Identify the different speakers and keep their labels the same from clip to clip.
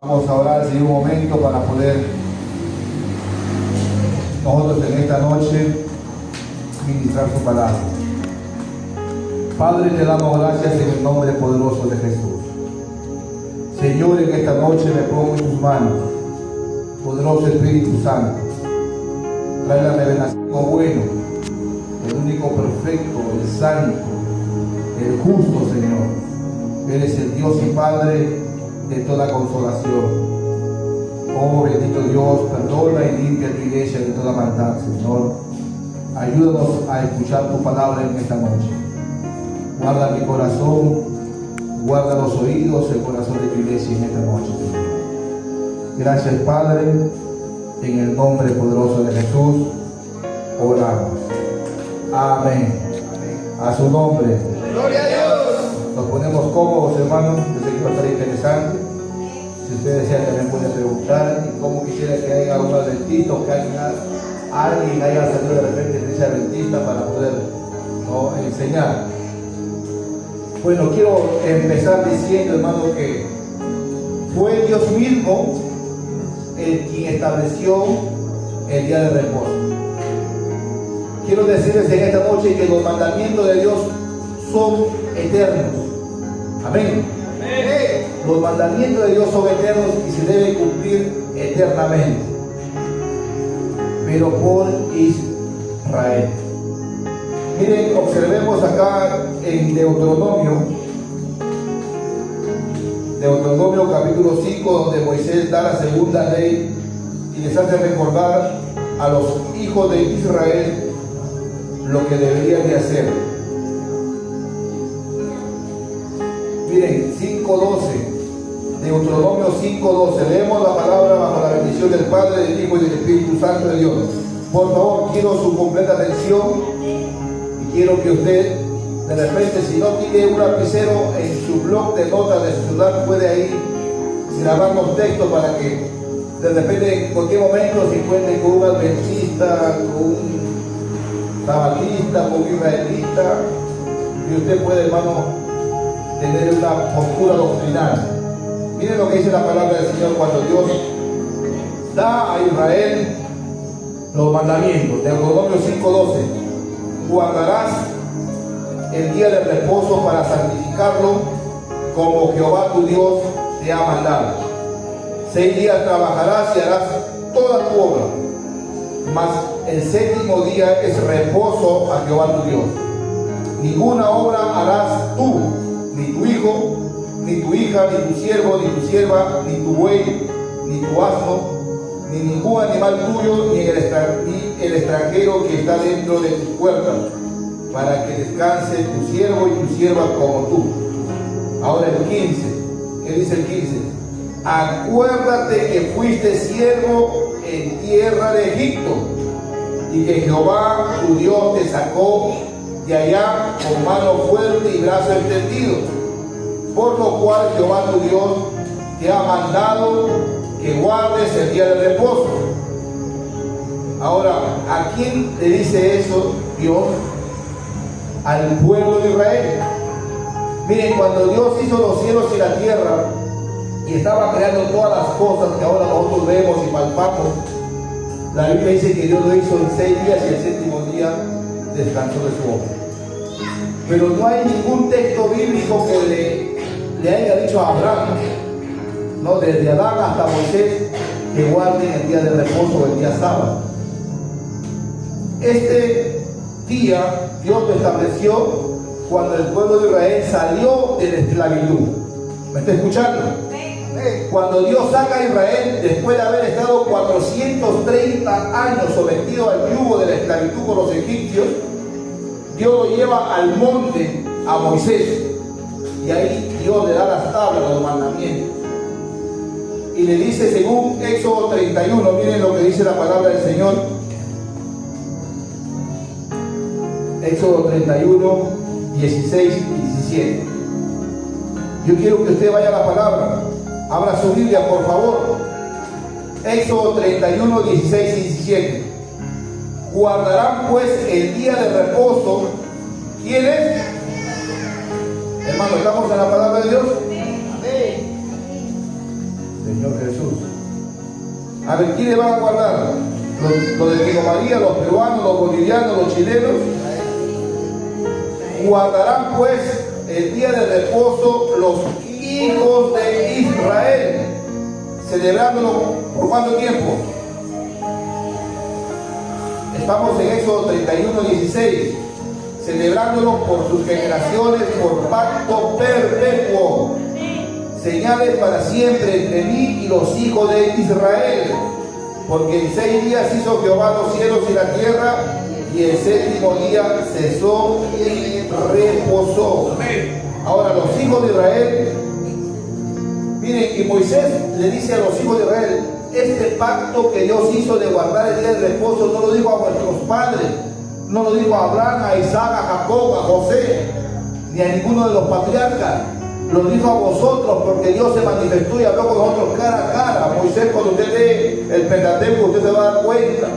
Speaker 1: Vamos a orar en un momento para poder nosotros en esta noche ministrar su palabra. Padre, te damos gracias en el nombre poderoso de Jesús. Señor, en esta noche me pongo en tus manos, poderoso Espíritu Santo. Trae la revelación bueno, el único perfecto, el santo, el justo, Señor. Eres el Dios y Padre de toda consolación. Oh bendito Dios, perdona y limpia tu iglesia de toda maldad, Señor. Ayúdanos a escuchar tu palabra en esta noche. Guarda mi corazón, guarda los oídos, el corazón de tu iglesia en esta noche, Señor. Gracias, Padre, en el nombre poderoso de Jesús, oramos. Amén. A su nombre.
Speaker 2: Gloria a Dios.
Speaker 1: Nos ponemos cómodos, hermanos. Yo sé que va a estar interesante. Si ustedes desean, también pueden preguntar. Y cómo quisiera que haya un adventista, que alguien haya salido de repente de ese adventista para poder enseñar. Bueno, quiero empezar diciendo, hermano, que fue Dios mismo quien estableció el día de reposo. Quiero decirles en esta noche que los mandamientos de Dios son eternos. Amén.
Speaker 2: Amén.
Speaker 1: Los mandamientos de Dios son eternos y se deben cumplir eternamente. Pero por Israel. Miren, observemos acá en Deuteronomio capítulo 5, donde Moisés da la segunda ley y les hace recordar a los hijos de Israel lo que deberían de hacer. Miren, 5:12, Deuteronomio 5:12, leemos la palabra bajo la bendición del Padre, del Hijo y del Espíritu Santo de Dios. Por favor, quiero su completa atención y quiero que usted, de repente, si no tiene un lapicero en su blog de notas de su celular, puede ahí grabar los textos para que de repente en cualquier momento se encuentre con un adventista, con un sabatista, con un israelita, y usted puede, hermano, tener una postura doctrinal. Miren lo que dice la palabra del Señor cuando Dios da a Israel los mandamientos. Deuteronomio 5:12. Guardarás el día de reposo para santificarlo, como Jehová tu Dios te ha mandado. 6 días trabajarás y harás toda tu obra, mas el séptimo día es reposo a Jehová tu Dios. Ninguna obra harás tú, ni tu hijo, ni tu hija, ni tu siervo, ni tu sierva, ni tu buey, ni tu asno, ni ningún animal tuyo, ni el extranjero que está dentro de tus puertas, para que descanse tu siervo y tu sierva como tú. Ahora el 15, ¿qué dice el 15? Acuérdate que fuiste siervo en tierra de Egipto, y que Jehová tu Dios te sacó de allá con mano fuerte y brazo extendido, por lo cual Jehová tu Dios te ha mandado que guardes el día de reposo. Ahora, ¿a quién le dice eso Dios? Al pueblo de Israel. Miren, cuando Dios hizo los cielos y la tierra y estaba creando todas las cosas que ahora nosotros vemos y palpamos, la Biblia dice que Dios lo hizo en 6 días y el séptimo día descansó de su obra. Pero no hay ningún texto bíblico que le haya dicho a Abraham, no, desde Adán hasta Moisés, que guarden el día de reposo o el día sábado. Este día Dios lo estableció cuando el pueblo de Israel salió de la esclavitud. ¿Me está escuchando? Cuando Dios saca a Israel, después de haber estado 430 años sometido al yugo de la esclavitud con los egipcios, Dios lo lleva al monte a Moisés, y ahí Dios le da las tablas, los mandamientos, y le dice según Éxodo 31, miren lo que dice la palabra del Señor. Éxodo 31, 16 y 17. Yo quiero que usted vaya a la palabra, abra su Biblia por favor. Éxodo 31, 16 y 17. Guardarán pues el día de reposo. ¿Quiénes? Hermano, ¿estamos en la palabra de Dios? Amén. Señor Jesús. A ver, ¿quiénes van a guardar? Los de Diego María, los peruanos, los bolivianos, los chilenos. Guardarán pues el día de reposo los hijos de Israel, celebrándolo ¿por cuánto tiempo? Estamos en Éxodo 31:16, celebrándolo por sus generaciones, por pacto perpetuo, señales para siempre entre mí y los hijos de Israel, porque en 6 días hizo Jehová los cielos y la tierra, y el 7º día cesó y reposó. Ahora los hijos de Israel, miren, y Moisés le dice a los hijos de Israel, este pacto que Dios hizo de guardar el día de reposo no lo dijo a vuestros padres, no lo dijo a Abraham, a Isaac, a Jacob, a José, ni a ninguno de los patriarcas, lo dijo a vosotros, porque Dios se manifestó y habló con nosotros cara a cara. Moisés, cuando usted lee el Pentateuco, usted se va a dar cuenta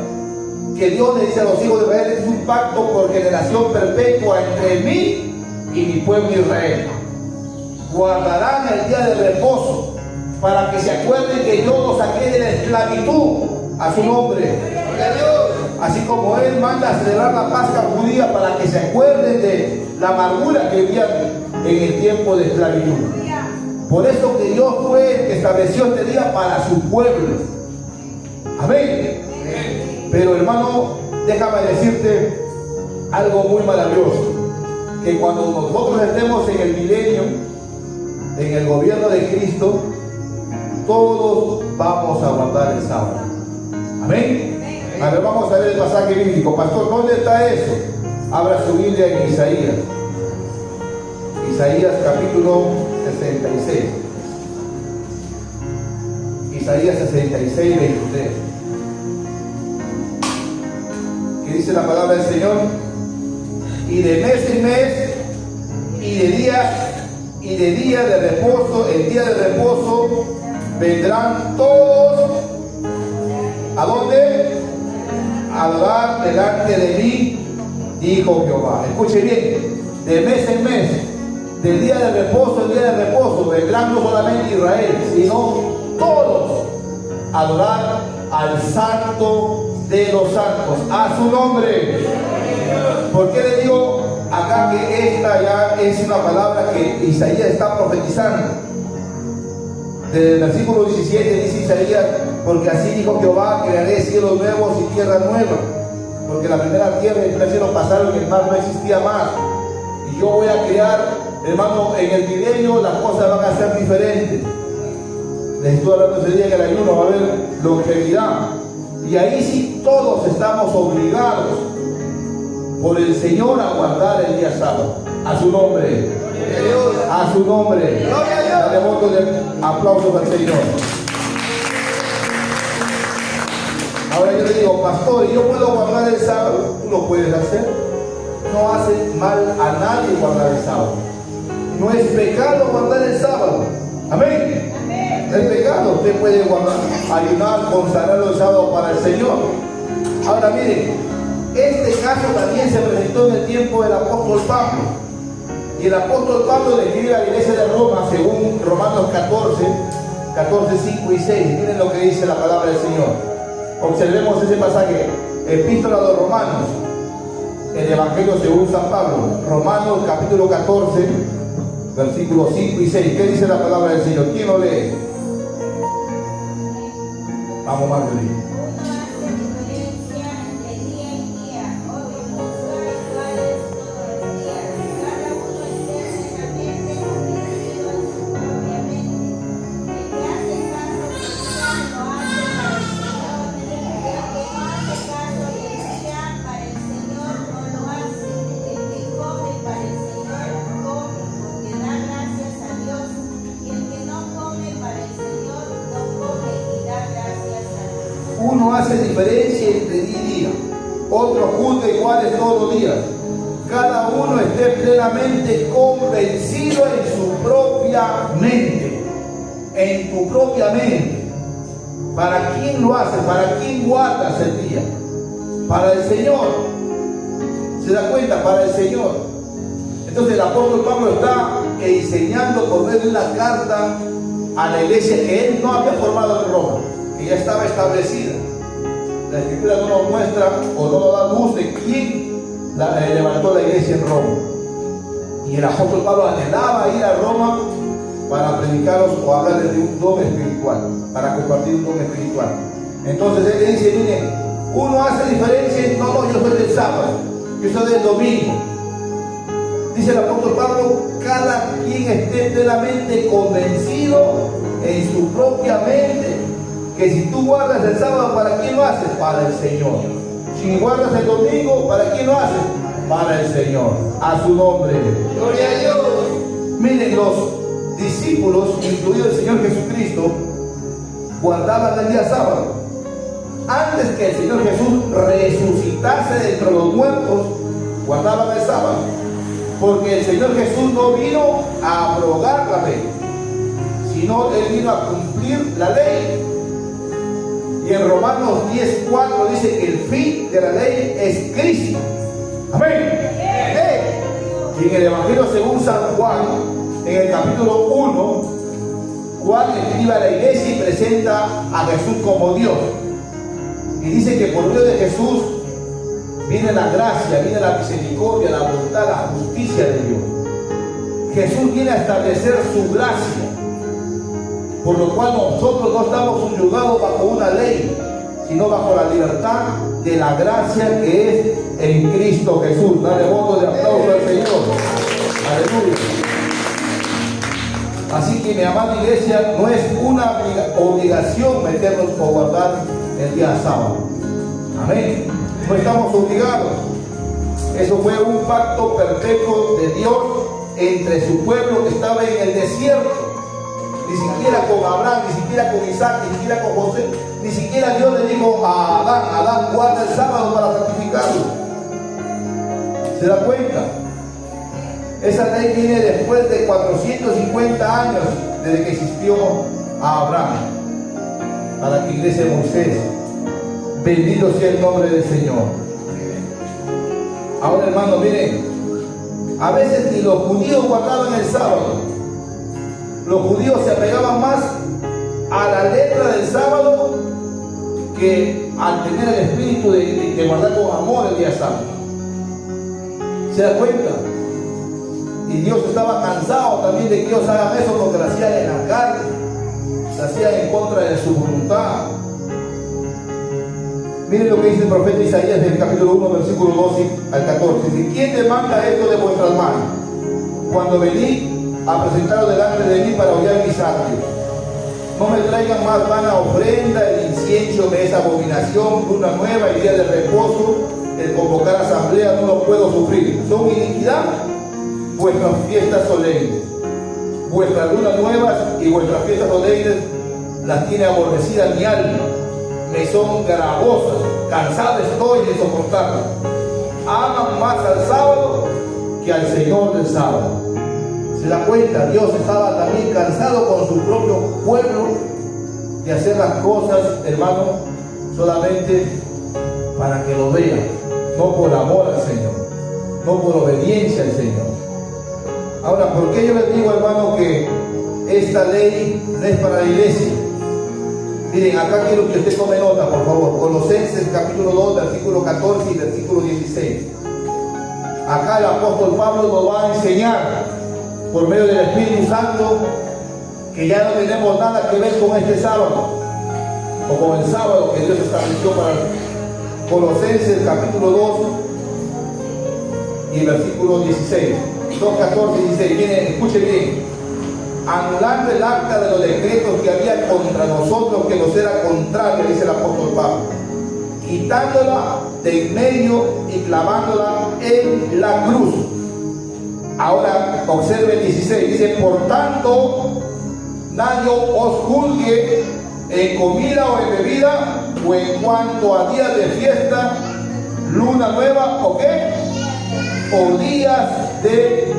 Speaker 1: que Dios le dice a los hijos de Israel, es un pacto por generación perpetua entre mí y mi pueblo Israel. Guardarán el día de reposo para que se acuerden que yo los saqué de la esclavitud a su nombre. Así como Él manda a celebrar la Pascua judía para que se acuerden de la amargura que vivían en el tiempo de esclavitud. Por eso que Dios fue el que estableció este día para su pueblo. Amén. Pero hermano, déjame decirte algo muy maravilloso, que cuando nosotros estemos en el milenio, en el gobierno de Cristo, todos vamos a guardar el sábado. Amén. A ver, vamos a ver el pasaje bíblico. Pastor, ¿dónde está eso? Abra su Biblia en Isaías. Isaías capítulo 66. Isaías 66, 23. ¿Qué dice la palabra del Señor? Y de mes en mes, y de día de reposo, el día de reposo, vendrán todos. ¿A dónde? A adorar delante de mí, dijo Jehová. Escuche bien, de mes en mes, del día de reposo en día de reposo, vendrán no solamente Israel, sino todos a adorar al Santo de los santos, a su nombre. ¿Por qué le digo acá que esta ya es una palabra que Isaías está profetizando? Desde el versículo 17 dice Isaías, porque así dijo Jehová, crearé cielos nuevos y tierra nueva, porque la primera tierra y el primer cielo pasaron y el mar no existía más, y yo voy a crear, hermano, en el milenio las cosas van a ser diferentes. Les estoy hablando ese día en el ayuno, va a haber longevidad, y ahí sí todos estamos obligados por el Señor a guardar el día sábado. A su nombre, a su nombre. Dale votos de aplausos al Señor. Ahora yo le digo, pastor, ¿yo puedo guardar el sábado? Tú lo puedes hacer. No hace mal a nadie guardar el sábado. No es pecado guardar el sábado. Amén. No es pecado. Usted puede guardar, ayunar, consagrar el sábado para el Señor. Ahora miren, este caso también se presentó en el tiempo del apóstol Pablo. Y el apóstol Pablo le escribe a la iglesia de Roma, según Romanos 14, 5 y 6. Miren lo que dice la palabra del Señor. Observemos ese pasaje. Epístola de los Romanos, el Evangelio según San Pablo. Romanos capítulo 14, versículos 5 y 6. ¿Qué dice la palabra del Señor? ¿Quién lo lee? Vamos, Marjorie. Uno hace diferencia entre día y día, otro juzga iguales todos los días. Cada uno esté plenamente convencido en su propia mente. En tu propia mente. ¿Para quién lo hace? ¿Para quién guardas el día? Para el Señor. ¿Se da cuenta? Para el Señor. Entonces el apóstol Pablo está enseñando por medio de una carta a la iglesia que él no había formado en Roma, que ya estaba establecida. La Escritura no nos muestra o no nos da luz de quién levantó la iglesia en Roma. Y el apóstol Pablo anhelaba ir a Roma para predicaros o hablarles de un don espiritual, para compartir un don espiritual. Entonces él le dice, miren, uno hace diferencia, no, yo soy del sábado, yo soy del domingo. Dice el apóstol Pablo, cada quien esté plenamente convencido en su propia mente que si tú guardas el sábado, ¿para quién lo haces? Para el Señor. Si guardas el domingo, ¿para quién lo haces? Para el Señor. A su nombre.
Speaker 2: Gloria a Dios.
Speaker 1: Miren, los discípulos, incluido el Señor Jesucristo, guardaban el día sábado. Antes que el Señor Jesús resucitase de entre los muertos, guardaban el sábado. Porque el Señor Jesús no vino a abrogar la ley, sino Él vino a cumplir la ley. Y en Romanos 10:4 dice que el fin de la ley es Cristo. Amén. Amén. Y en el Evangelio según San Juan, en el capítulo 1, Juan escribe a la iglesia y presenta a Jesús como Dios. Y dice que por medio de Jesús viene la gracia, viene la misericordia, la bondad, la justicia de Dios. Jesús viene a establecer su gracia, por lo cual nosotros no estamos subyugados bajo una ley, sino bajo la libertad de la gracia que es en Cristo Jesús. Dale voto de aplauso al Señor. Aleluya. Así que mi amada iglesia, no es una obligación meternos o guardar el día sábado. Amén. No estamos obligados. Eso fue un pacto perfecto de Dios entre su pueblo que estaba en el desierto. Ni siquiera con Abraham, ni siquiera con Isaac, ni siquiera con José, ni siquiera Dios le dijo a Adán, guarda el sábado para santificarlo. ¿Se da cuenta? Esa ley viene después de 450 años desde que existió a Abraham, para que ingrese Moisés. Bendito sea el nombre del Señor. Ahora, hermanos, miren, a veces ni los judíos guardaban el sábado. Los judíos se apegaban más a la letra del sábado que al tener el espíritu de guardar con amor el día sábado. ¿Se da cuenta? Y Dios estaba cansado también de que ellos hagan eso, porque lo hacían en la carne, lo hacían en contra de su voluntad. Miren lo que dice el profeta Isaías del capítulo 1, versículo 12 al 14. Dice, ¿quién demanda esto de vuestras manos? Cuando venid a presentaros delante de mí para hollar mis atrios. No me traigan más vana ofrenda, el incienso me es abominación, luna nueva y día de reposo, el convocar asamblea no lo puedo sufrir. Son iniquidad vuestras fiestas solemnes, vuestras lunas nuevas y vuestras fiestas solemnes las tiene aborrecidas mi alma, me son gravosas, cansado estoy de soportarlas. Aman más al sábado que al Señor del sábado. Se da cuenta, Dios estaba también cansado con su propio pueblo de hacer las cosas, hermano, solamente para que lo vean, no por amor al Señor, no por obediencia al Señor. Ahora, ¿por qué yo les digo, hermano, que esta ley no es para la iglesia? Miren, acá quiero que usted tome nota, por favor. Colosenses capítulo 2, versículo 14 y versículo 16. Acá el apóstol Pablo nos va a enseñar por medio del Espíritu Santo que ya no tenemos nada que ver con este sábado o con el sábado que Dios estableció para Colosenses capítulo 2 y versículo 16. 2, 14 y 16. Miren, escuchen bien. Anulando el acta de los decretos que había contra nosotros, que nos era contrario, dice el apóstol Pablo, quitándola de en medio y clavándola en la cruz. Ahora observe el 16, dice, por tanto, nadie os juzgue en comida o en bebida, o en cuanto a días de fiesta, luna nueva, ¿o qué? O días de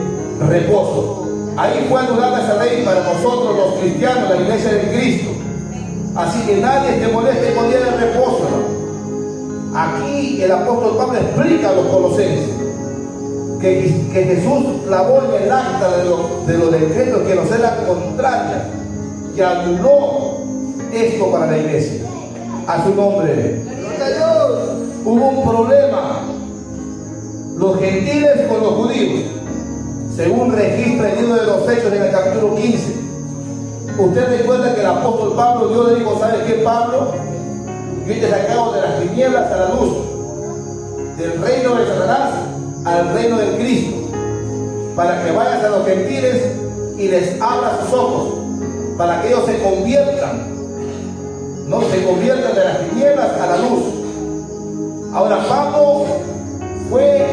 Speaker 1: reposo. Ahí fue anulada esa ley para nosotros los cristianos, la iglesia de Cristo. Así que nadie te moleste con día de reposo, ¿no? Aquí el apóstol Pablo explica a los colosenses que Jesús clavó en el acta de los decretos que nos eran contrarios, que anuló esto para la iglesia. A su nombre.
Speaker 2: Gloria a Dios.
Speaker 1: Hubo un problema, los gentiles con los judíos, según registra el libro de los Hechos en el capítulo 15. Usted recuerda que el apóstol Pablo, Dios le dijo: ¿sabe qué, Pablo? Yo te he sacado de las tinieblas a la luz, del reino de Satanás al reino de Cristo, para que vayas a los gentiles y les abras sus ojos, para que ellos se conviertan, no se conviertan de las tinieblas a la luz. Ahora, Pablo fue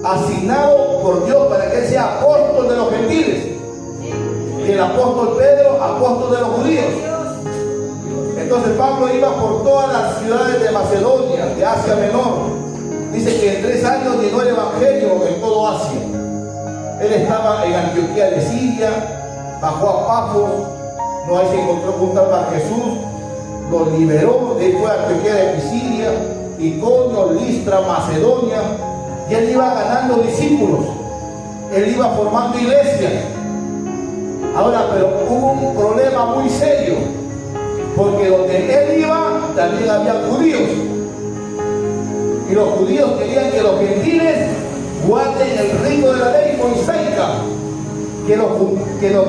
Speaker 1: asignado por Dios para que él sea apóstol de los gentiles, y el apóstol Pedro apóstol de los judíos. Entonces Pablo iba por todas las ciudades de Macedonia, de Asia Menor. Dice que en 3 años llenó el evangelio en todo Asia. Él estaba en Antioquía de Siria, bajó a Pafos, no ahí se encontró con un tal Bar Jesús, lo liberó. Él fue a Antioquía de Pisidia, Iconio, Listra, Macedonia, y él iba ganando discípulos, él iba formando iglesias. Ahora, pero hubo un problema muy serio, porque donde él iba también había judíos, y los judíos querían que los gentiles guarden el rito de la ley mosaica, que los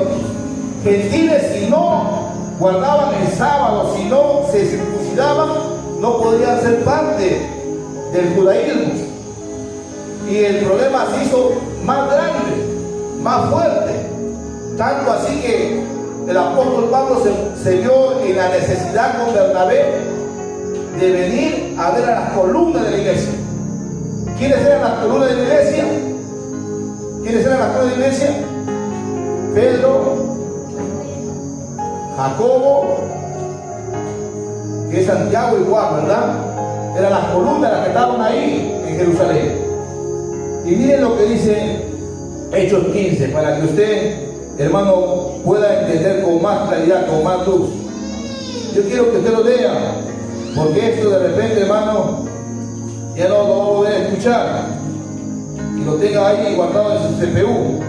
Speaker 1: gentiles, si no guardaban el sábado, si no se circuncidaban, no podían ser parte del judaísmo. Y el problema se hizo más grande, más fuerte, tanto así que el apóstol Pablo se vio en la necesidad con Bernabé de venir a ver a las columnas de la iglesia. ¿Quiénes eran las columnas de la iglesia? ¿Quiénes eran las columnas de la iglesia? Pedro, Jacobo, que es Santiago y Juan, ¿verdad? Eran las columnas las que estaban ahí en Jerusalén. Y miren lo que dice Hechos 15, para que usted, hermano, pueda entender con más claridad, con más luz. Yo quiero que usted lo lea, porque esto de repente, hermano, ya no lo va a poder escuchar, y lo tenga ahí guardado en su CPU.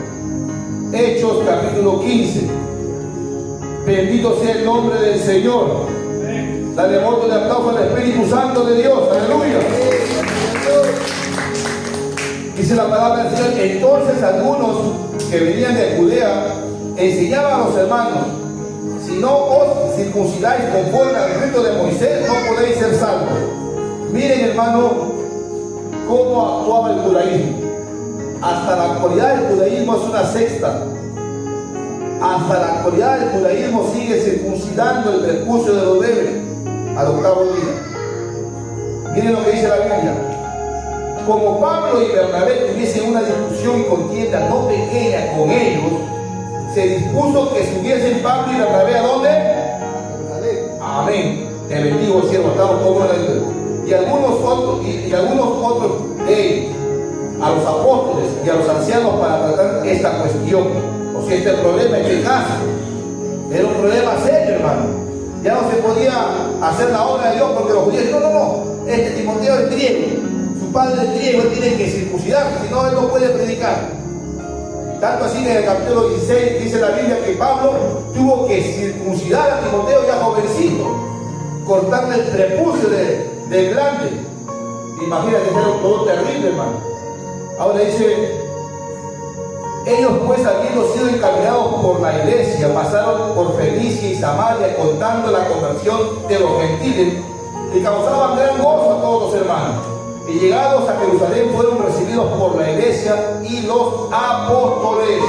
Speaker 1: Hechos capítulo 15. Bendito sea el nombre del Señor. Dale voto de aplauso al Espíritu Santo de Dios. Aleluya. Dice la palabra del Señor: entonces algunos que venían de Judea enseñaban a los hermanos: si no os circuncidáis conforme al rito de Moisés, no podéis ser salvos. Miren, hermano, cómo actuaba el judaísmo. Hasta la actualidad el judaísmo es una secta. Hasta la actualidad el judaísmo sigue circuncidando el prepucio de los bebés al 8º día. Miren lo que dice la Biblia: como Pablo y Bernabé tuviesen una discusión y contienda no pequeña con ellos, se dispuso que subiesen Pablo y Bernabé ¿a dónde? Amén. Te bendigo, siervo. Estamos como en la... Y algunos otros de ellos, a los apóstoles y a los ancianos, para tratar esta cuestión. O sea, este problema, este caso, era un problema serio, hermano. Ya no se podía hacer la obra de Dios, porque los judíos dicen: no, este Timoteo es griego, su padre es griego, él tiene que circuncidarse, si no, él no puede predicar. Tanto así que en el capítulo 16 dice la Biblia que Pablo tuvo que circuncidar a Timoteo ya jovencito, cortarle el prepucio del grande. Imagínate, era un todo terrible, hermano. Ahora dice: ellos pues, habiendo sido encaminados por la iglesia, pasaron por Fenicia y Samaria, contando la conversión de los gentiles, y causaban gran gozo a todos los hermanos. Y llegados a Jerusalén fueron recibidos por la iglesia y los apóstoles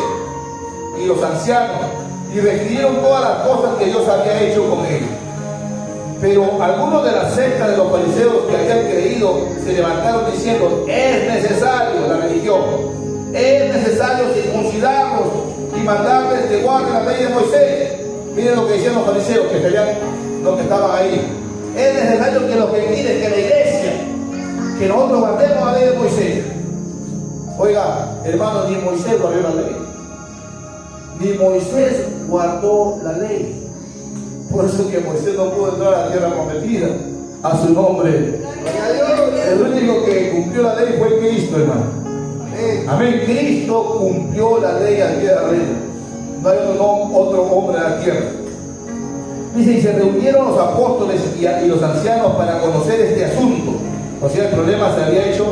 Speaker 1: y los ancianos, y refirieron todas las cosas que Dios había hecho con ellos. Pero algunos de la secta de los fariseos que habían creído se levantaron diciendo: es necesario la religión, es necesario circuncidarlos y mandarles que guarden la ley de Moisés. Miren lo que decían los fariseos los que estaban ahí: es necesario que los gentiles, que la iglesia, que nosotros guardemos la ley de Moisés. Oiga, hermano, ni Moisés guardó la ley, ni Moisés guardó la ley. Por eso que Moisés no pudo entrar a la tierra prometida. A su nombre. El único que cumplió la ley fue Cristo, hermano. Amén. Cristo cumplió la ley aquí de la ley. No hay otro hombre en la tierra. Dice, y se reunieron los apóstoles y los ancianos para conocer este asunto. O sea, el problema se había hecho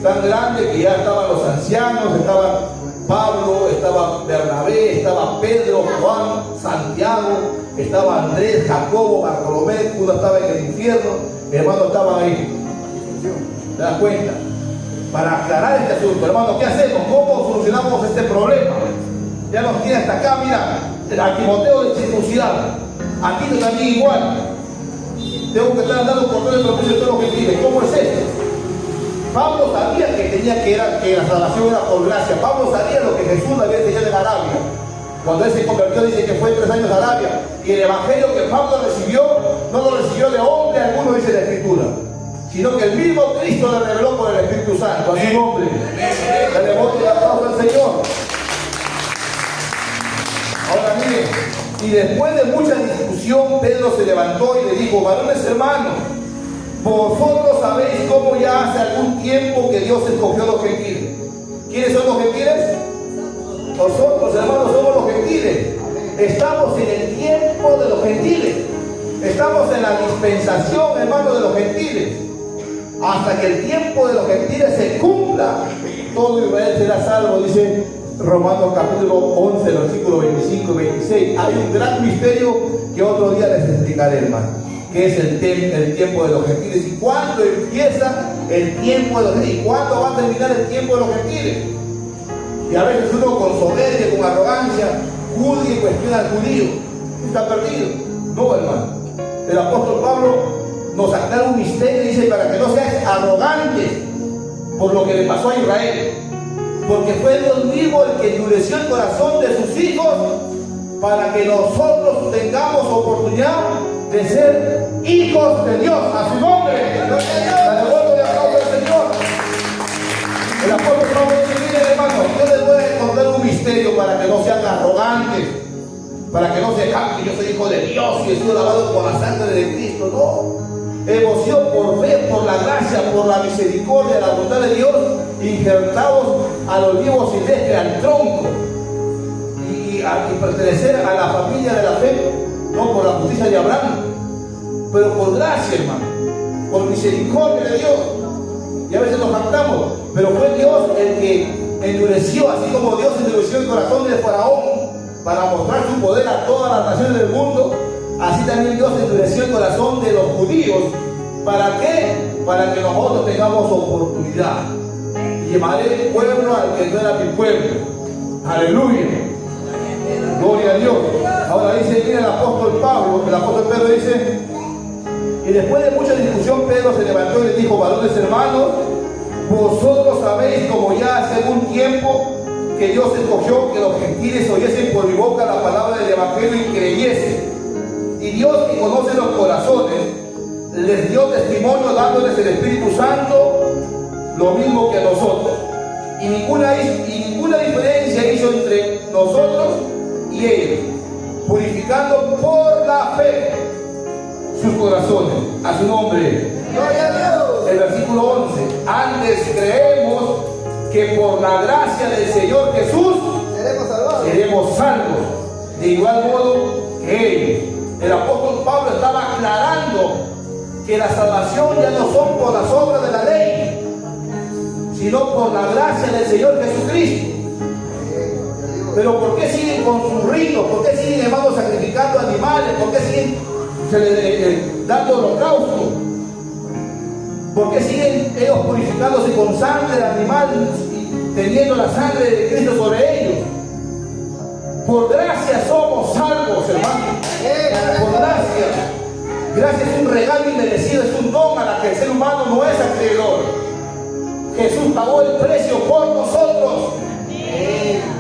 Speaker 1: tan grande que ya estaban los ancianos, estaba Pablo, estaba Bernabé, estaba Pedro, Juan, Santiago, estaba Andrés, Jacobo, Bartolomé, uno estaba en el infierno, hermano, estaban ahí. ¿Te das cuenta? Para aclarar este asunto, hermano, ¿qué hacemos? ¿Cómo solucionamos este problema? Ya nos tiene hasta acá, mira, a Timoteo de circuncidar, a Tito también igual. Tengo que estar andando por todo el proceso de todos los gentiles. ¿Cómo es esto? Pablo sabía que la salvación era por gracia. Pablo sabía lo que Jesús le había enseñado en Arabia. Cuando él se convirtió, dice que fue 3 años a Arabia. Y el evangelio que Pablo recibió, no lo recibió de hombre alguno, dice la Escritura, sino que el mismo Cristo le reveló por el Espíritu Santo, a su nombre. Dale voto y aplauso al Señor. Ahora miren, y después de mucha discusión, Pedro se levantó y le dijo: varones hermanos, vosotros sabéis cómo ya hace algún tiempo que Dios escogió a los gentiles. ¿Quiénes son los gentiles? Nosotros, hermanos, somos los gentiles. Estamos en el tiempo de los gentiles. Estamos en la dispensación, hermanos, de los gentiles. Hasta que el tiempo de los gentiles se cumpla, todo Israel será salvo, dice Romanos capítulo 11, versículo 25 y 26. Hay un gran misterio que otro día les explicaré, hermano, que es el tiempo de los gentiles. ¿Y cuándo empieza el tiempo de los gentiles? ¿Y cuándo va a terminar el tiempo de los gentiles? Y a veces uno con soberbia, con arrogancia, juzga y cuestiona al judío. Está perdido. No, hermano. El apóstol Pablo nos aclara un misterio y dice: para que no seas arrogantes por lo que le pasó a Israel. Porque fue Dios mismo el que endureció el corazón de sus hijos para que nosotros tengamos oportunidad de ser hijos de Dios. A su nombre. La devuelvo de aplauso al Señor. El apóstol Pablo dice: miren, hermano, yo les voy a contar un misterio para que no sean arrogantes, para que no se jacten, yo soy hijo de Dios y he sido lavado por la sangre de Cristo. No. Hemos sido por fe, por la gracia, por la misericordia, la bondad de Dios, injertados al olivo silvestre, al tronco, y pertenecer a la familia de la fe, no por la justicia de Abraham, pero por gracia, hermano, por misericordia de Dios. Y a veces nos jactamos, pero fue Dios el que endureció, así como Dios endureció el corazón del faraón para mostrar su poder a todas las naciones del mundo. Así también Dios endureció el corazón de los judíos. ¿Para qué? Para que nosotros tengamos oportunidad. Y llamaré pueblo al que no era mi pueblo. Aleluya. Gloria a Dios. Ahora dice, mira el apóstol Pedro dice: y después de mucha discusión, Pedro se levantó y le dijo: varones hermanos, vosotros sabéis como ya hace algún tiempo que Dios escogió que los gentiles oyesen por mi boca la palabra del evangelio y creyesen. Y Dios, que conoce los corazones, les dio testimonio dándoles el Espíritu Santo, lo mismo que a nosotros. Y ninguna diferencia hizo entre nosotros y ellos, purificando por la fe sus corazones. A su nombre.
Speaker 2: Gloria a Dios.
Speaker 1: El versículo 11. Antes creemos que por la gracia del Señor Jesús seremos salvos, de igual modo que ellos. El apóstol Pablo estaba aclarando que la salvación ya no son por las obras de la ley, sino por la gracia del Señor Jesucristo. Pero ¿por qué siguen con sus ritos? ¿Por qué siguen, hermanos, sacrificando animales? ¿Por qué siguen dando holocausto? ¿Por qué siguen ellos purificándose con sangre de animal y teniendo la sangre de Cristo sobre ellos? Por gracia somos salvos, hermanos. Por gracia. Gracia es un regalo inmerecido, es un don a la que el ser humano no es acreedor. Jesús pagó el precio por nosotros.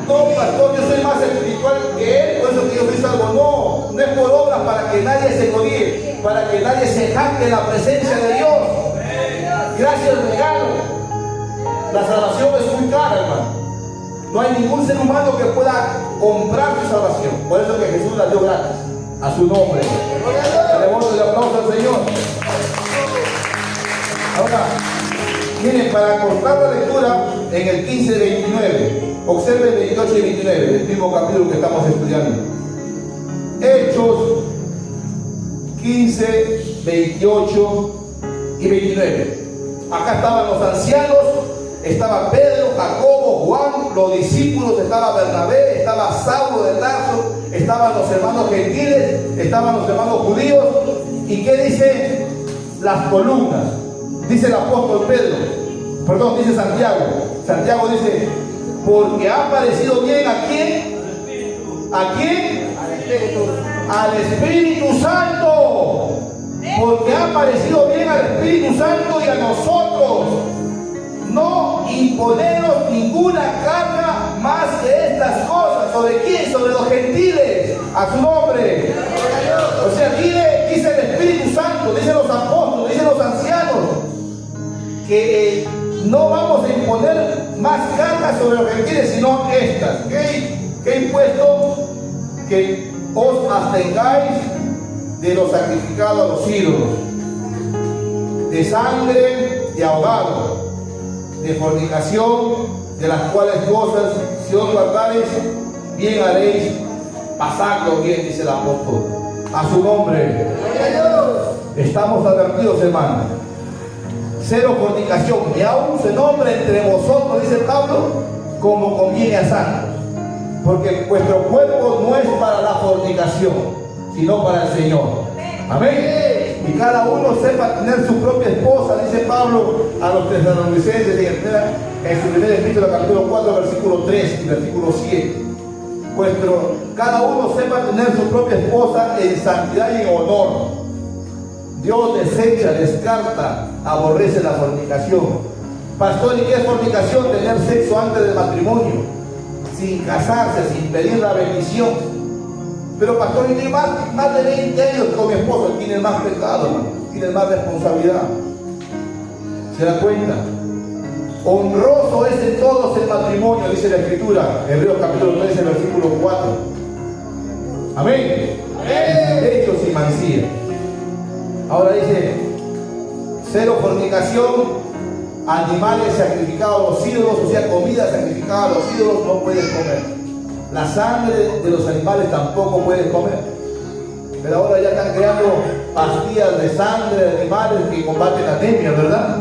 Speaker 1: No, pastor, yo soy más espiritual que él, por eso que yo soy salvo. No es por obras para que nadie se gloríe, para que nadie se jacte en la presencia de Dios. Gracias al regalo. La salvación es muy cara, hermano. No hay ningún ser humano que pueda comprar su salvación. Por eso que Jesús la dio gratis. A su nombre. Demos el aplauso al Señor. Ahora, miren, para cortar la lectura, en el 15-29, observen 28 y 29, el mismo capítulo que estamos estudiando. Hechos 15, 28 y 29. Acá estaban los ancianos, estaba Pedro, Jacobo, Juan, los discípulos, estaba Bernabé, estaba Saulo de Tarso, estaban los hermanos gentiles, estaban los hermanos judíos. ¿Y qué dice las columnas? Dice el apóstol Pedro, perdón, dice Santiago. Santiago dice, porque ha parecido bien ¿a quién? ¿A quién? Al Espíritu Santo. Porque ha parecido bien al Espíritu Santo y a nosotros no imponernos ninguna carga más que estas cosas. ¿Sobre quién? Sobre los gentiles. A su nombre. O sea, dice el Espíritu Santo, dicen los apóstoles, dicen los ancianos, que no vamos a imponer más cargas sobre los gentiles, sino estas. ¿Qué impuesto? Que os abstengáis de lo sacrificado a los ídolos, de sangre, de ahogado, de fornicación, de las cuales cosas, si os guardaréis, bien haréis. Pasadlo bien, dice el apóstol. A su nombre. Estamos advertidos, hermanos. Cero fornicación, y aún se nombra entre vosotros, dice Pablo, como conviene a santos. Porque vuestro cuerpo no es para la fornicación, sino para el Señor. Amén. Y cada uno sepa tener su propia esposa, dice Pablo a los tesalonicenses en su primer epístola, capítulo 4, versículo 3 y versículo 7. Cada uno sepa tener su propia esposa en santidad y en honor. Dios desecha, descarta, aborrece la fornicación. Pastor, ¿y qué es fornicación? Tener sexo antes del matrimonio, sin casarse, sin pedir la bendición. Pero pastor, y más de 20 años con mi esposo, tiene más pecado, tiene más responsabilidad. ¿Se da cuenta? Honroso es en todos el matrimonio, dice la Escritura, Hebreos capítulo 13, versículo 4. Amén. Hechos y mancilla. Ahora dice, cero fornicación, animales sacrificados a los ídolos, o sea, comida sacrificada a los ídolos no puedes comer. La sangre de los animales tampoco puedes comer. Pero ahora ya están creando pastillas de sangre de animales que combaten anemia, ¿verdad?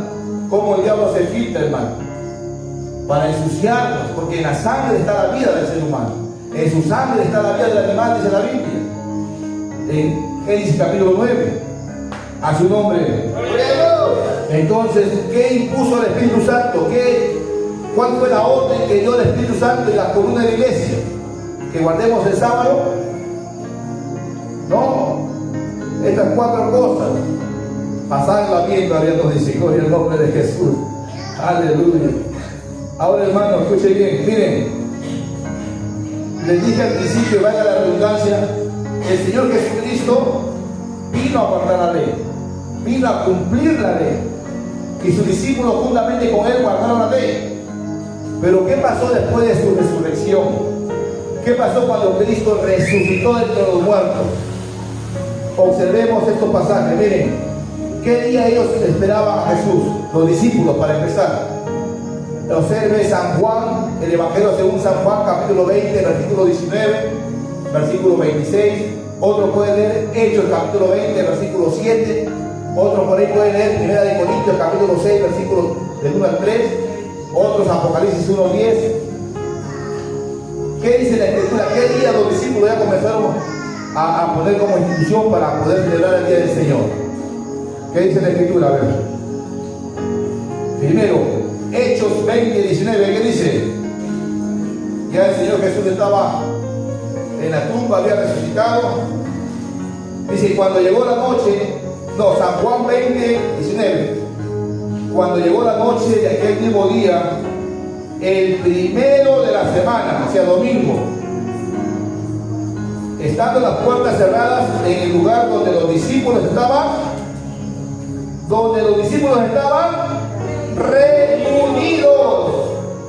Speaker 1: ¿Cómo el diablo se filtra, hermano? Para ensuciarnos, porque en la sangre está la vida del ser humano. En su sangre está la vida del animal, dice la Biblia. En Génesis capítulo 9. A su nombre. Entonces, ¿qué impuso el Espíritu Santo? ¿Cuál fue la orden que dio el Espíritu Santo y la columna de la iglesia? ¿Que guardemos el sábado? No. Estas 4 cosas. Pasadla bien, todavía nos dice, gloria al nombre de Jesús. Aleluya. Ahora, hermano, escuche bien. Miren, les dije al principio, vaya la redundancia, el Señor Jesucristo vino a guardar la ley, vino a cumplir la ley, y sus discípulos juntamente con él guardaron la ley. Pero ¿qué pasó después de su resurrección? ¿Qué pasó cuando Cristo resucitó de entre los muertos? Observemos estos pasajes. Miren, ¿qué día ellos esperaban a Jesús? Los discípulos, para empezar. Observe San Juan, el Evangelio según San Juan, capítulo 20, versículo 19, versículo 26. Otro puede leer Hechos, capítulo 20, versículo 7. Otro por ahí puede leer Primera de Corintios, capítulo 6, versículos del 1 al 3. Otros Apocalipsis 1, 10. ¿Qué dice la Escritura? ¿Qué día los discípulos ya comenzaron a poner como institución para poder celebrar el día del Señor? ¿Qué dice la Escritura? A ver. Primero, Hechos 20, 19. ¿Qué dice? Ya el Señor Jesús estaba en la tumba, había resucitado. Dice, cuando llegó la noche, San Juan 20, 19. Cuando llegó la noche de aquel mismo día, el primero de la semana, o sea, domingo, estando las puertas cerradas en el lugar donde los discípulos estaban reunidos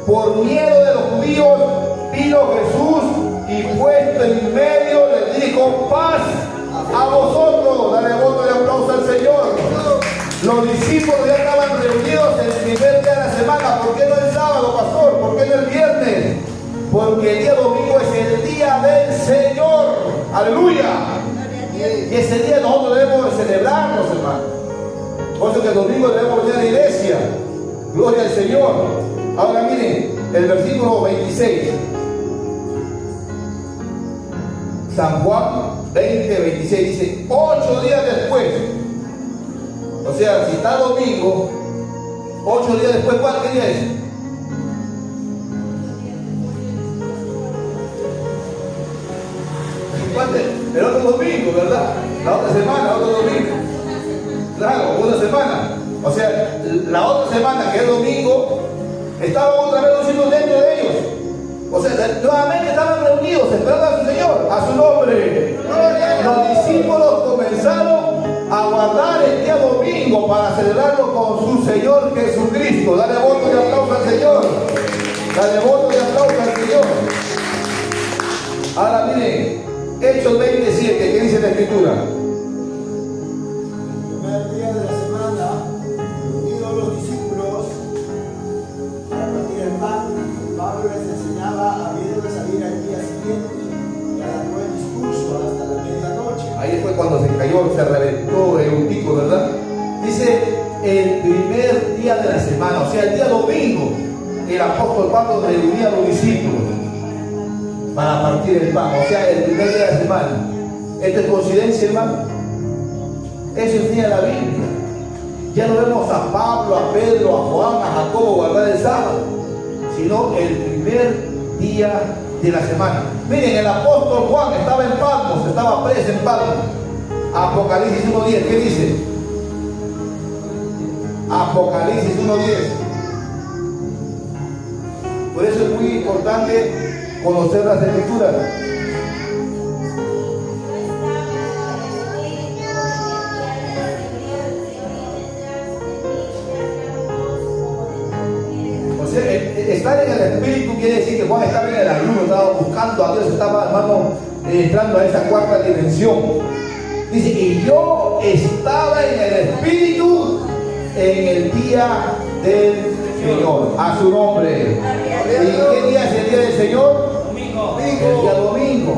Speaker 1: por miedo de los judíos, vino Jesús y puesto en medio les dijo, paz a vosotros. Dale voto de aplauso al Señor. Los discípulos ya estaban reunidos el primer día de la semana. ¿Por qué no el sábado, pastor? ¿Por qué no el viernes? Porque el día domingo es el día del Señor. Aleluya. Y ese día nosotros debemos de celebrarnos, hermano. Por eso que el domingo debemos venir a la iglesia. Gloria al Señor. Ahora miren, el versículo 26. San Juan 20:26 dice, 8 días después. O sea, si está domingo, 8 días después, ¿cuál día es? El otro domingo, ¿verdad? La otra semana, otro domingo. Claro, una semana. O sea, la otra semana, que es domingo, estaban otra vez los hijos dentro de ellos. O sea, nuevamente estaban reunidos esperando a su Señor, a su nombre. Los discípulos comenzaron a guardar el día domingo para celebrarlo con su Señor Jesucristo. Dale voto de aplauso al Señor. Dale voto de aplauso al Señor. Ahora miren, Hechos 27, ¿qué dice la Escritura?
Speaker 3: El primer día de la semana, reunidos los discípulos para partir el pan, Pablo les enseñaba habiendo de salir al día siguiente y alargó el discurso hasta la medianoche.
Speaker 1: Ahí fue cuando se cayó, se reventó el Eutico, ¿verdad? Dice el primer día de la semana, o sea, el día domingo, el apóstol Pablo reunía a los discípulos para partir el pan, o sea, el primer día de la semana. ¿Esto es coincidencia, hermano? Eso enseña la Biblia. Ya no vemos a Pablo, a Pedro, a Juan, a Jacobo guardar el sábado, sino el primer día de la semana. Miren, el apóstol Juan estaba en Patmos, estaba preso en Patmos. Apocalipsis 1:10, ¿qué dice? Apocalipsis 1:10. Por eso es muy importante conocer las Escrituras. O sea, estar en el Espíritu quiere decir que Juan estaba en el ayuno, estaba buscando a Dios, estaba, hermano, entrando a esa cuarta dimensión. Dice, y yo estaba en el Espíritu en el día del Señor, a su nombre. ¿Y qué día es el día del Señor? Domingo. El día domingo.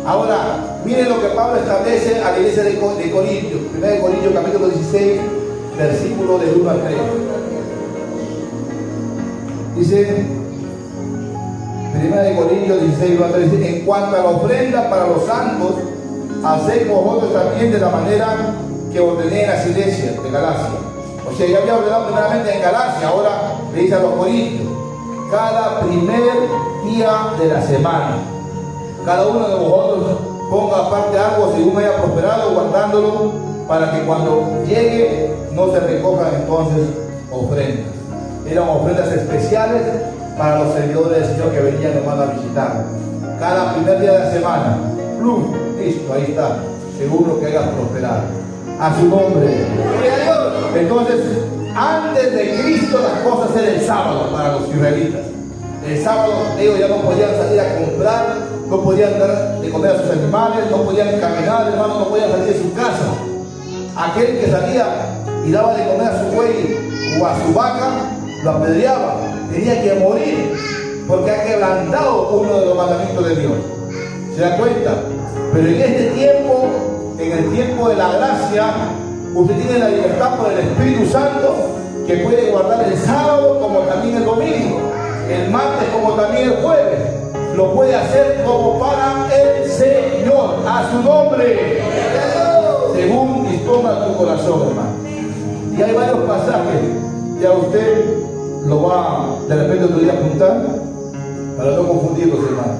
Speaker 1: Ahora, miren lo que Pablo establece a la iglesia de Corintios. 1 Corintios capítulo 16, versículo del 1 al 3. Dice, 1 Corintios 16, 1 al 3, dice, en cuanto a la ofrenda para los santos, haced vosotros también de la manera que ordené en las iglesias de Galacia. O sea, ya había ordenado primeramente en Galacia, ahora le dice a los corintios, cada primer día de la semana, cada uno de vosotros ponga aparte algo según haya prosperado, guardándolo, para que cuando llegue no se recojan entonces ofrendas. Eran ofrendas especiales para los servidores del Señor que venían, hermano, a visitar. Cada primer día de la semana, ¡plum! Listo, ahí está, según lo que hayas prosperado. A su nombre. Entonces, antes de Cristo las cosas eran el sábado para los israelitas. El sábado ellos ya no podían salir a comprar, no podían dar de comer a sus animales, no podían caminar, hermano, no podían salir de su casa. Aquel que salía y daba de comer a su buey o a su vaca, lo apedreaba, tenía que morir, porque ha quebrantado uno de los mandamientos de Dios. ¿Se da cuenta? Pero en este tiempo, en el tiempo de la gracia, usted tiene la libertad por el Espíritu Santo, que puede guardar el sábado como también el domingo, el martes como también el jueves. Lo puede hacer como para el Señor, a su nombre, según disponga tu corazón, hermano. Y hay varios pasajes, ya usted lo va de repente otro día a apuntar, para no confundirlos, hermano.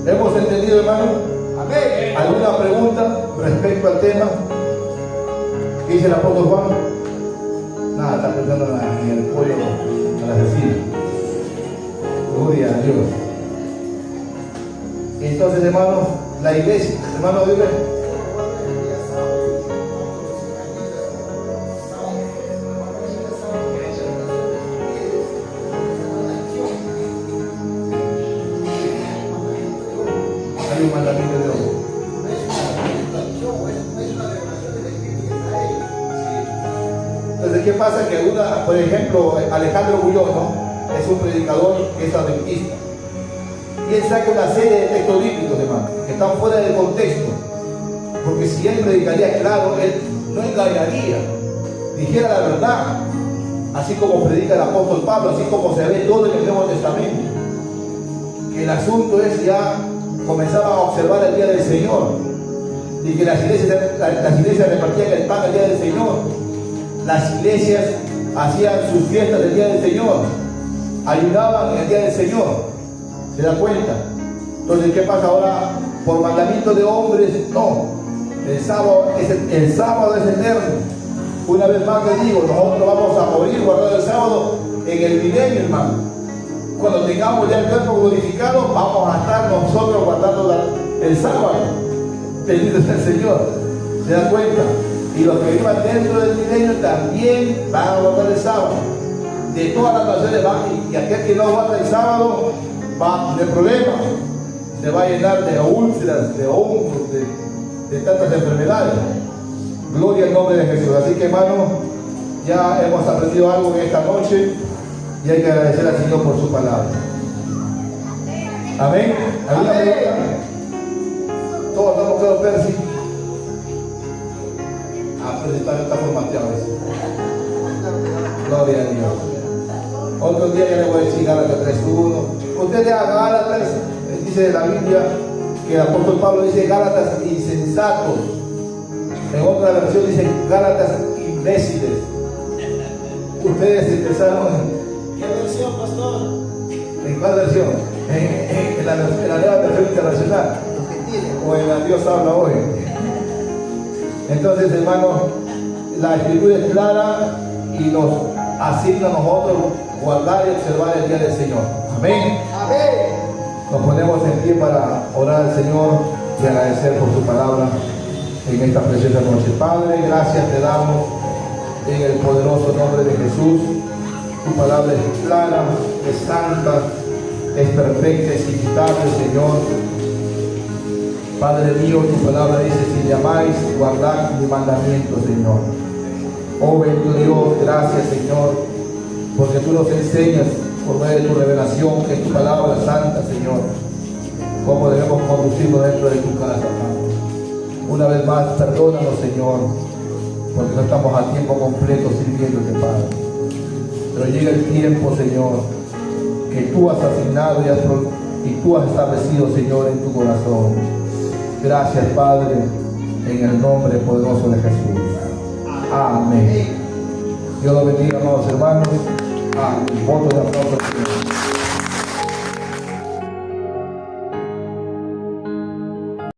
Speaker 1: ¿Hemos entendido, hermano? Amén. ¿Alguna pregunta respecto al tema? ¿Qué dice el apóstol Juan? Nada, está pensando en el pollo, a la vecina. Gloria a Dios. Entonces, hermano, la iglesia, hermano, dime. Hay un mandamiento de Dios. Entonces, ¿qué pasa? Que alguna, por ejemplo, Alejandro Bullón, ¿no? Es un predicador que es adventista. Y él saca una serie de textos bíblicos, hermano, que están fuera del contexto. porque si él predicaría claro, él no engañaría, dijera la verdad, así como predica el apóstol Pablo, así como se ve todo en el Nuevo Testamento. Que el asunto es ya comenzaban a observar el día del Señor, y que las iglesias repartían el pan el día del Señor, las iglesias hacían sus fiestas del día del Señor, ayunaban en el día del Señor. ¿Se da cuenta? Entonces, ¿qué pasa ahora? Por mandamiento de hombres, no. El sábado es eterno. Una vez más les digo, nosotros vamos a morir guardando el sábado en el milenio, hermano. Cuando tengamos ya el cuerpo glorificado, vamos a estar nosotros guardando el sábado. Bendito sea el Señor. ¿Se da cuenta? Y los que vivan dentro del milenio también van a guardar el sábado. De todas las naciones van, y aquel que no guarda el sábado va a tener problemas. Se va a llenar de úlceras, de hongos, de tantas enfermedades. Gloria al nombre de Jesús. Así que, hermanos, ya hemos aprendido algo en esta noche y hay que agradecer al Señor por su palabra. Amén. ¿Alguna pregunta? Todos estamos claros, Percy. Percy está formateado eso. Gloria a Dios. Otro día ya le voy a decir Gálatas 3:1. Usted lea Gálatas, dice la Biblia que el apóstol Pablo dice Gálatas insensatos. En otra versión dice Gálatas imbéciles. Ustedes empezaron.
Speaker 3: ¿Qué versión, pastor?
Speaker 1: ¿En cuál versión? En la nueva versión internacional. O en la Dios habla hoy. Entonces, hermanos, la escritura es clara y nos asigna a nosotros guardar y observar el día del Señor. Amén.
Speaker 3: Amén.
Speaker 1: Nos ponemos en pie para orar al Señor y agradecer por su palabra en esta preciosa noche. Padre, gracias te damos en el poderoso nombre de Jesús. Tu palabra es clara, es santa, es perfecta, es inmutable, Señor. Padre mío, tu palabra dice, si llamáis, guardad mi mandamiento, Señor. Oh bendito Dios, gracias, Señor, porque tú nos enseñas por medio de tu revelación, que es tu palabra santa, Señor, cómo debemos conducirnos dentro de tu casa, Padre. Una vez más, perdónanos, Señor, porque no estamos a tiempo completo sirviéndote, Padre. Pero llega el tiempo, Señor, que tú has asignado y tú has establecido, Señor, en tu corazón. Gracias, Padre, en el nombre poderoso de Jesús. Amén. Dios los bendiga, amados hermanos. Voto de aplauso.